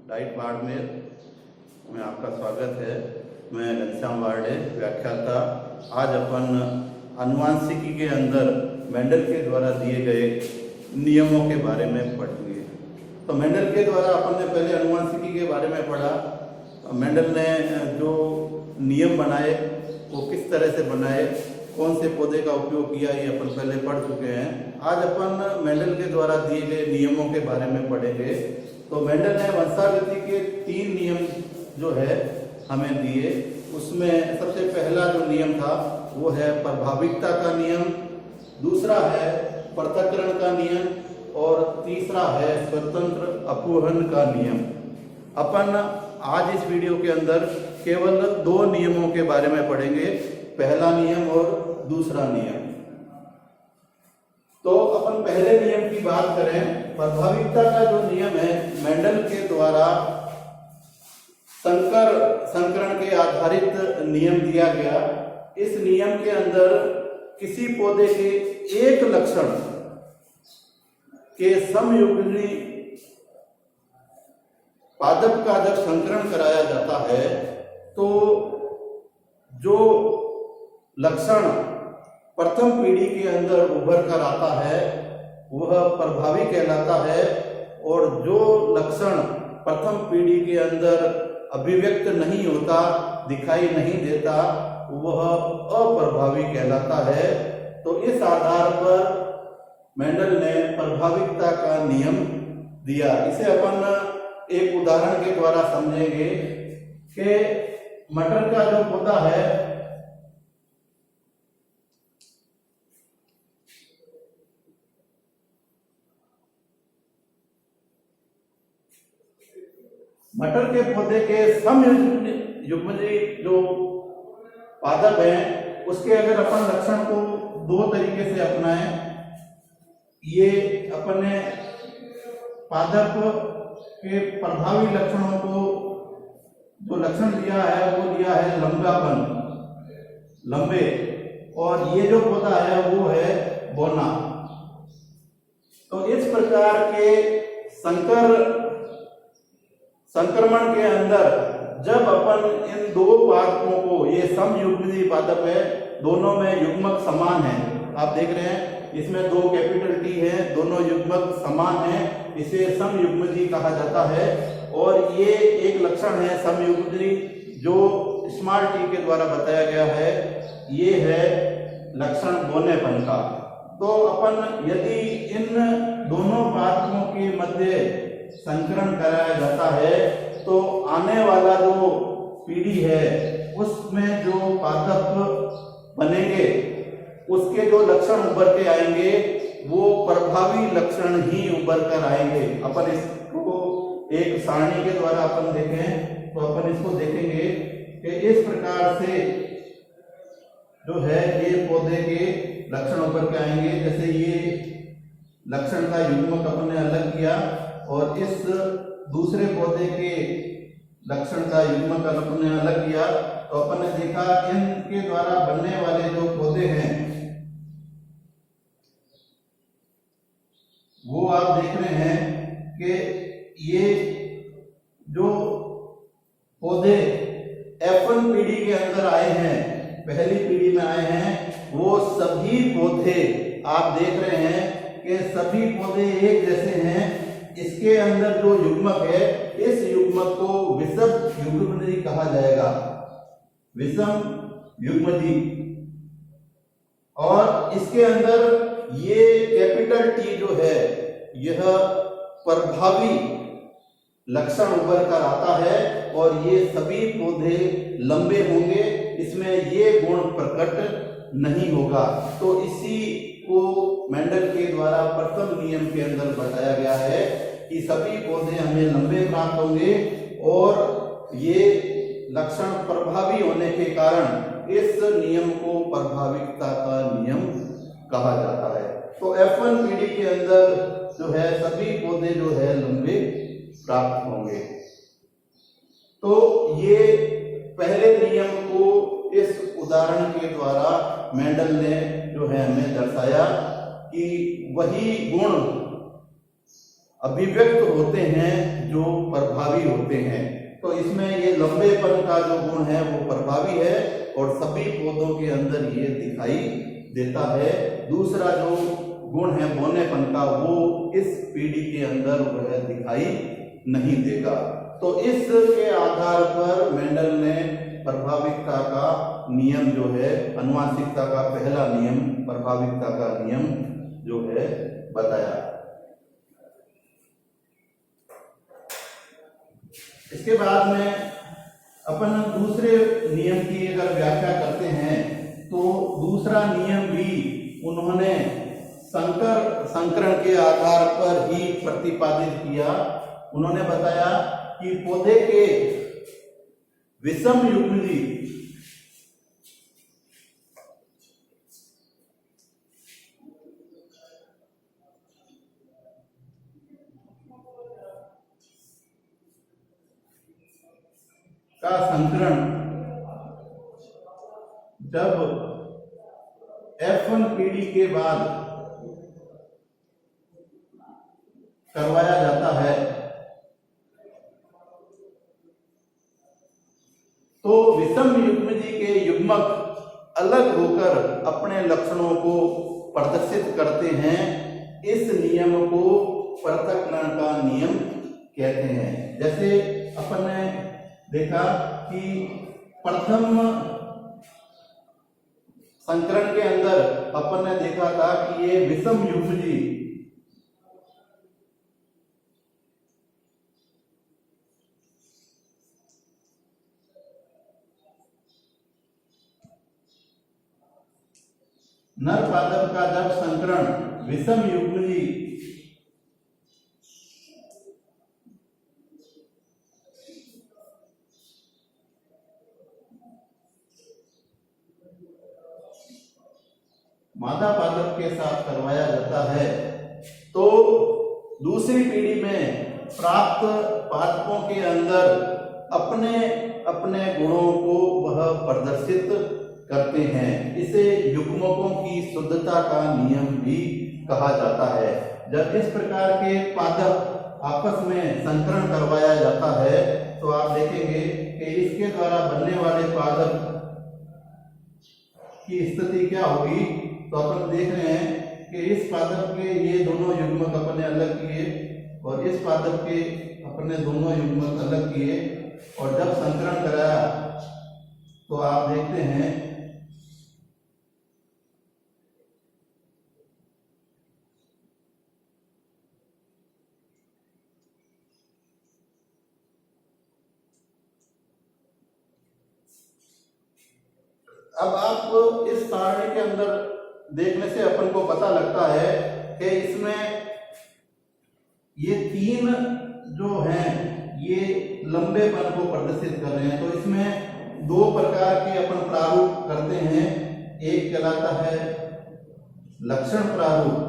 Diet Barmer में आपका स्वागत है। मैं घनश्याम वार्डे व्याख्याता। आज अपन आनुवांशिकी के अंदर मेंडल के द्वारा दिए गए नियमों के बारे में पढ़ेंगे। तो मेंडल के द्वारा अपन ने पहले आनुवांशिकी के बारे में पढ़ा। मेंडल ने जो नियम बनाए वो किस तरह से बनाए, कौन से पौधे का उपयोग किया, ये अपन पहले पढ़ चुके हैं। आज अपन मेंडल के द्वारा दिए गए नियमों के बारे में पढ़ेंगे। तो मेंडल ने वंशावृद्धि के 3 नियम जो है हमें दिए। उसमें सबसे पहला जो नियम था वो है प्रभाविकता का नियम, दूसरा है पृथक्करण का नियम और तीसरा है स्वतंत्र अपवहन का नियम। अपन आज इस वीडियो के अंदर केवल 2 नियमों के बारे में पढ़ेंगे, पहला नियम और दूसरा नियम। तो अपन पहले नियम की बात करें। प्रभाविकता का जो नियम है मेंडल के द्वारा संकरण के आधारित नियम दिया गया। इस नियम के अंदर किसी पौधे के एक लक्षण के समयुग्मी पादप का जब संकरण कराया जाता है तो जो लक्षण प्रथम पीढ़ी के अंदर उभर कर आता है वह प्रभावी कहलाता है, और जो लक्षण प्रथम पीढ़ी के अंदर अभिव्यक्त नहीं होता, दिखाई नहीं देता, वह अप्रभावी कहलाता है। तो इस आधार पर मेंडल ने प्रभाविकता का नियम दिया। इसे अपन एक उदाहरण के द्वारा समझेंगे कि मटर का जो पौधा है मटर के पौधे के समयुग्मी जो पादप हैं उसके अगर अपन लक्षण को 2 तरीके से अपनाएं, ये अपने पादप के प्रभावी लक्षणों को जो लक्षण दिया है वो दिया है लंबापन, लंबे, और ये जो पौधा है वो है बोना। तो इस प्रकार के संक्रमण के अंदर जब अपन इन 2 पादपों को, ये समयुग्मी पादप है, दोनों में युग्मक समान है, आप देख रहे हैं इसमें 2 कैपिटल टी है, दोनों युग्मक समान है, इसे समयुग्मी कहा जाता है। और ये एक लक्षण है समयुग्मी जो स्मॉल टी के द्वारा बताया गया है, ये है लक्षण बोनेपन का। तो अपन यदि इन दोनों पादपों के मध्य संकरण कराया जाता है तो आने वाला जो पीढ़ी है उसमें जो पादप बनेंगे उसके जो लक्षण उभर के आएंगे वो प्रभावी लक्षण ही उभर कर आएंगे। अपन इसको एक सारणी के द्वारा अपन देखें तो अपन इसको देखेंगे कि इस प्रकार से जो है ये पौधे के लक्षण उभर के आएंगे। जैसे ये लक्षण का युग्मक अपन ने अलग किया और इस दूसरे पौधे के लक्षण का युग्मक अपन ने अलग किया, तो अपन ने देखा इनके द्वारा बनने वाले जो पौधे हैं वो आप देख रहे हैं कि ये जो पौधे F1 पीढ़ी के अंदर आए हैं, पहली पीढ़ी में आए हैं, वो सभी पौधे आप देख रहे हैं कि सभी पौधे एक जैसे हैं। इसके अंदर जो युग्मक है इस युग्मक को विषम युग्मजी कहा जाएगा, विषम युग्मजी। और इसके अंदर ये कैपिटल टी जो है यह प्रभावी लक्षण उभर कर आता है और ये सभी पौधे लंबे होंगे, इसमें ये गुण प्रकट नहीं होगा। तो इसी को मेंडल के द्वारा प्रथम नियम के अंदर बताया गया है कि सभी पौधे हमें लंबे प्राप्त होंगे और ये लक्षण प्रभावी होने के कारण इस नियम को प्रभाविकता का नियम कहा जाता है। तो F1 पीढ़ी के अंदर जो है सभी पौधे जो है लंबे प्राप्त होंगे। तो ये पहले नियम को इस उदाहरण के द्वारा मेंडल ने जो है हमें दर्शाया कि वही गुण अभिव्यक्त होते हैं जो प्रभावी प्रभावी होते हैं। तो इसमें ये लंबेपन का जो गुण है वो प्रभावी है और सभी पौधों के अंदर ये दिखाई देता है। दूसरा जो गुण है बौनेपन का, वो इस पीढ़ी के अंदर वह दिखाई नहीं देगा। तो इसके आधार पर मेंडल ने प्रभाविकता का नियम जो है, अनुवांशिकता का पहला नियम, प्रभाविकता का नियम जो है बताया। इसके बाद में अपन दूसरे नियम की अगर व्याख्या करते हैं तो दूसरा नियम भी उन्होंने संकरण के आधार पर ही प्रतिपादित किया। उन्होंने बताया कि पौधे के विषम युग्मजी का संकरण जब F1 पीढ़ी के बाद करवाया जाता है तो विषम युग्मजी के युग्मक अलग होकर अपने लक्षणों को प्रदर्शित करते हैं। इस नियम को पृथक्करण का नियम कहते हैं। जैसे अपन ने देखा कि प्रथम संकरण के अंदर अपन ने देखा था कि ये विषम युग्मजी नर पादप का जब संकरण विषम युग्मजी मादा पादप के साथ करवाया जाता है तो दूसरी पीढ़ी में प्राप्त पादपों के अंदर अपने अपने गुणों को वह प्रदर्शित करते हैं। इसे युग्मकों की शुद्धता का नियम भी कहा जाता है। जब इस प्रकार के पादप आपस में संकरण करवाया जाता है तो आप देखेंगे कि इसके द्वारा बनने वाले पादप की स्थिति क्या होगी। तो अपन देख रहे हैं कि इस पादप के ये दोनों युग्मक अपने अलग किए और इस पादप के अपने दोनों युग्मक अलग किए और जब संकरण कराया तो आप देखते हैं अब आप इस सारणी के अंदर देखने से अपन को पता लगता है कि इसमें ये तीन जो हैं ये लंबेपन को प्रदर्शित कर रहे हैं। तो इसमें दो प्रकार के अपन प्रारूप करते हैं। एक कहलाता है लक्षण प्रारूप।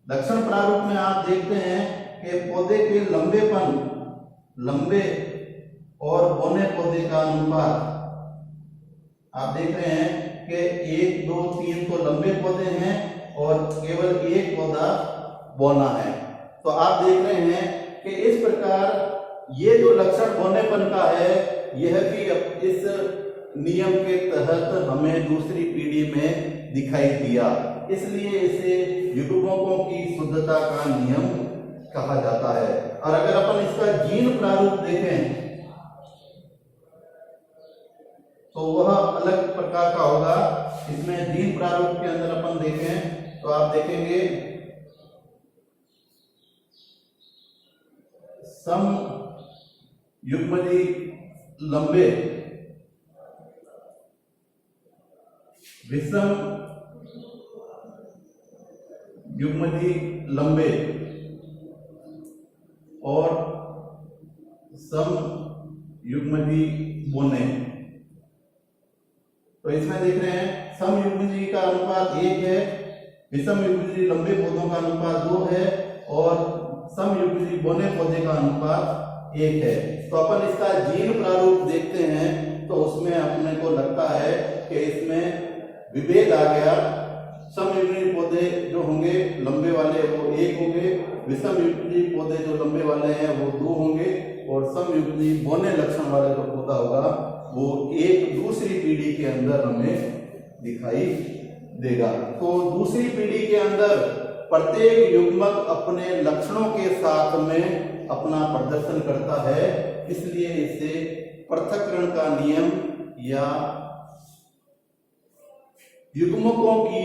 लक्षण प्रारूप में आप देखते हैं कि पौधे के लंबेपन, लंबे और बौने पौधे का अनुपात आप देख रहे हैं कि 1, 2, 3 तो लंबे पौधे हैं और केवल एक पौधा बौना है। तो आप देख रहे हैं कि इस प्रकार ये जो लक्षण बौनेपन का है यह भी इस नियम के तहत हमें दूसरी पीढ़ी में दिखाई दिया, इसलिए इसे युग्मकों की शुद्धता का नियम कहा जाता है। और अगर अपन इसका जीन प्रारूप देखें तो वह अलग प्रकार का होगा। इसमें जीन प्रारूप के अंदर अपन देखें तो आप देखेंगे सम युग्मजी लंबे, विषम युग्मजी लंबे और सम युग्मजी बौने। तो इसमें देख रहे हैं सम युग्मजी का अनुपात 1 है, विषम युग्मजी लंबे पौधों का अनुपात 2 है और सम युग्मजी बौने पौधे का अनुपात 1 है। तो अपन इसका जीन प्रारूप देखते हैं तो उसमें अपने को लगता है कि इसमें विभेद आ गया। सम युग्मजी पौधे जो होंगे लंबे वाले वो 1 होंगे विषमयुग्मी पौधे जो लंबे वाले हैं वो 2 होंगे और समयुग्मी बोने लक्षण वाला जो पौधा होगा वो एक दूसरी पीढ़ी के अंदर हमें दिखाई देगा। तो दूसरी पीढ़ी के अंदर प्रत्येक युग्मक अपने लक्षणों के साथ में अपना प्रदर्शन करता है, इसलिए इसे पृथक्करण का नियम या युग्मकों की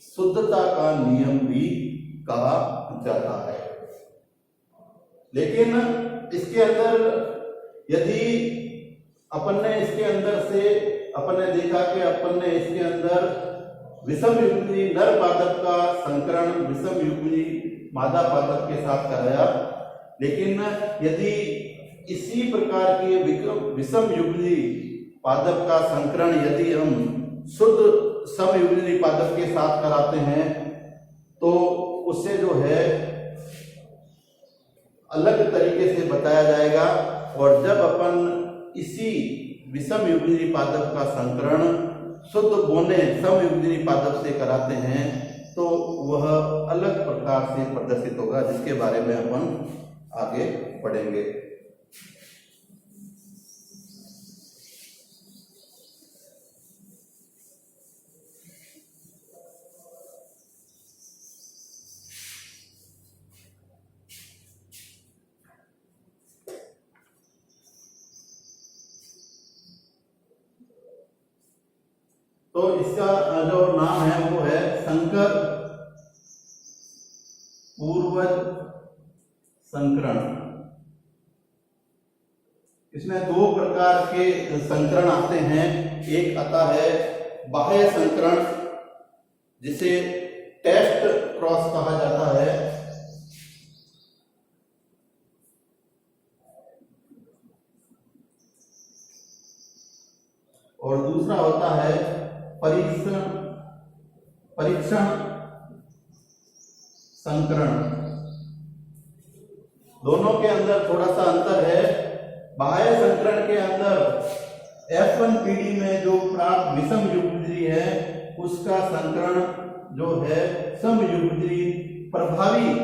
शुद्धता का नियम भी कहा जाता है। लेकिन इसके अंदर यदि अपन ने इसके अंदर से अपन ने देखा कि अपन ने इसके अंदर विषमयुग्मी नर पादप का संकरण विषमयुग्मी मादा पादप के साथ कराया, लेकिन यदि इसी प्रकार के विषमयुग्मी पादप का संकरण यदि हम शुद्ध समयुग्मी पादप के साथ कराते हैं तो उससे जो है अलग तरीके से बताया जाएगा। और जब अपन इसी विषमयुग्मी पादप का संकरण शुद्ध बोने समयुग्मी पादप से कराते हैं तो वह अलग प्रकार से प्रदर्शित होगा, जिसके बारे में अपन आगे पढ़ेंगे। तो इसका जो नाम है वो है संकर पूर्वज संकरण। इसमें 2 प्रकार के संकरण आते हैं। एक आता है बाह्य संकरण, जिसे टेस्ट क्रॉस कहा जाता है, और दूसरा होता है परीक्षण संकरण। दोनों के अंदर थोड़ा सा अंतर है। बाह्य संकरण के अंदर F1 पीढ़ी में जो प्राप्त विषमयुग्मी है उसका संकरण जो है समयुग्मी प्रभावी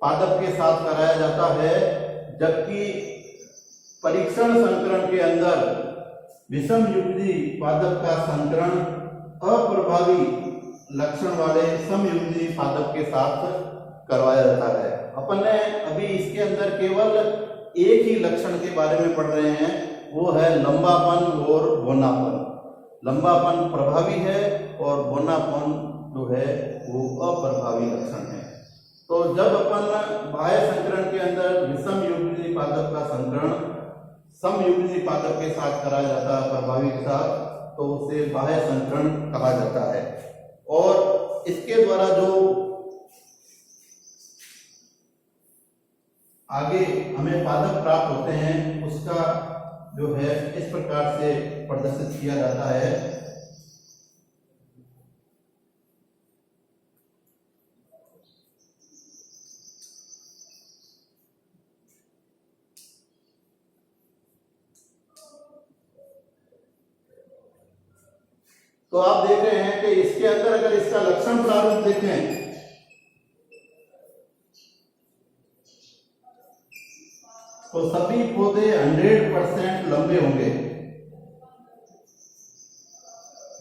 पादप के साथ कराया जाता है, जबकि परीक्षण संकरण के अंदर विषमयुग्मी पादप का संकरण अप्रभावी लक्षण वाले समयुग्मी पादप के साथ करवाया जाता है। अपन ने अभी इसके अंदर केवल एक ही लक्षण के बारे में पढ़ रहे हैं, वो है लंबापन और बोनापन। लंबापन प्रभावी है और बोनापन जो है वो अप्रभावी लक्षण है। तो जब अपन बाह्य संकरण के अंदर विषमयुग्मी पादप का संकरण समयुग्मी पादप के साथ कराया जाता है प्रभावी के साथ, तो उसे बाह्य संकरण कहा जाता है। और इसके द्वारा जो आगे हमें पादप प्राप्त होते हैं उसका जो है इस प्रकार से प्रदर्शित किया जाता है। तो आप देख रहे हैं कि इसके अंदर अगर इसका लक्षण प्रारूप देखें तो सभी पौधे 100% लंबे होंगे,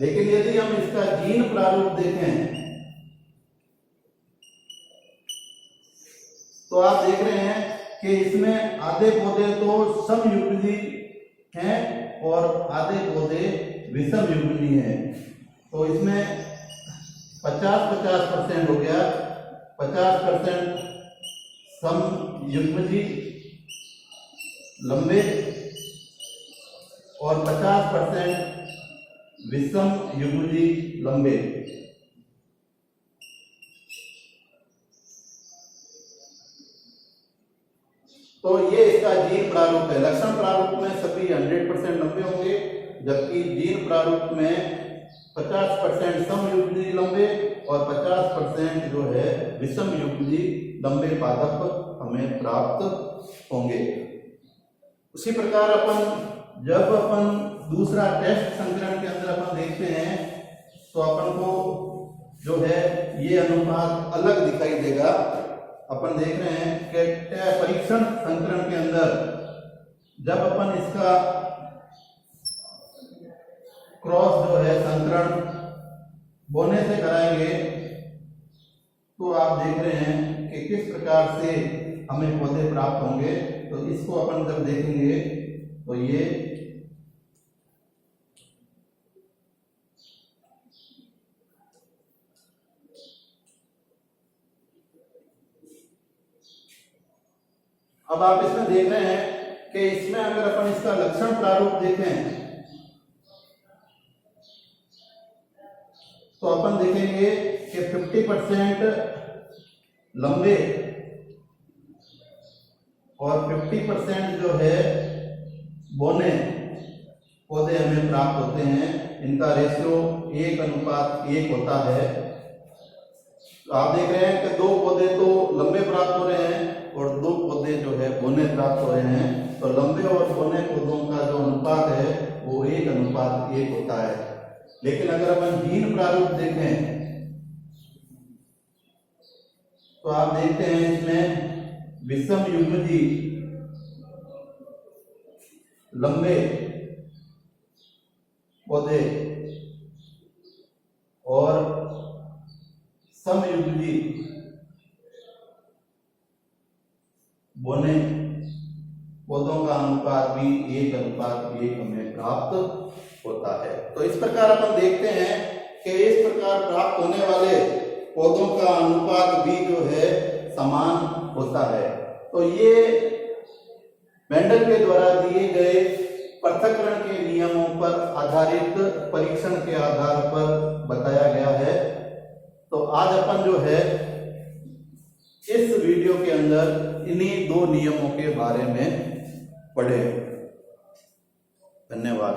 लेकिन यदि हम इसका जीन प्रारूप देखें तो आप देख रहे हैं कि इसमें आधे पौधे तो समयुग्मी हैं और आधे पौधे विषमयुग्मी हैं। तो इसमें 50-50% हो गया, 50% समयुग्मी लंबे और 50% विषमयुग्मी लंबे। तो ये इसका जीन प्रारूप है। लक्षण प्रारूप में सभी 100% लंबे होंगे, जबकि जीन प्रारूप में 50% समयुग्मी लंबे और 50% जो है विषमयुग्मी लंबे पादप हमें प्राप्त होंगे। उसी प्रकार जब अपन दूसरा टेस्ट संकरण के अंदर अपन देखते हैं तो अपन को जो है ये अनुपात अलग दिखाई देगा। अपन देख रहे हैं कि परीक्षण संकरण के अंदर जब अपन इसका क्रॉस जो है संकरण बोने से कराएंगे तो आप देख रहे हैं कि किस प्रकार से हमें पौधे प्राप्त होंगे। तो इसको अपन जब देखेंगे तो ये अब आप इसमें देख रहे हैं कि इसमें अगर अपन इसका लक्षण प्रारूप देखें तो अपन देखेंगे कि 50% लंबे और 50% जो है बोने पौधे हमें प्राप्त होते हैं। इनका रेशियो 1:1 होता है। तो आप देख रहे हैं कि 2 पौधे तो लंबे प्राप्त हो रहे हैं और 2 पौधे जो है बोने प्राप्त हो रहे हैं। तो लंबे और बोने पौधों का जो अनुपात है वो 1:1 होता है। लेकिन अगर अपन हीन प्रारूप देखें तो आप देखते हैं इसमें विषम युग्मजी लंबे पौधे और समयुग्मजी बोने पौधों का अनुपात भी 1:1 हमें प्राप्त होता है। तो इस प्रकार अपन देखते हैं कि इस प्रकार प्राप्त होने वाले पौधों का अनुपात भी जो है समान होता है। तो ये मेंडल के द्वारा दिए गए पृथक्करण के नियमों पर आधारित परीक्षण के आधार पर बताया गया है। तो आज अपन जो है इस वीडियो के अंदर इन्हीं 2 नियमों के बारे में पढ़े। धन्यवाद।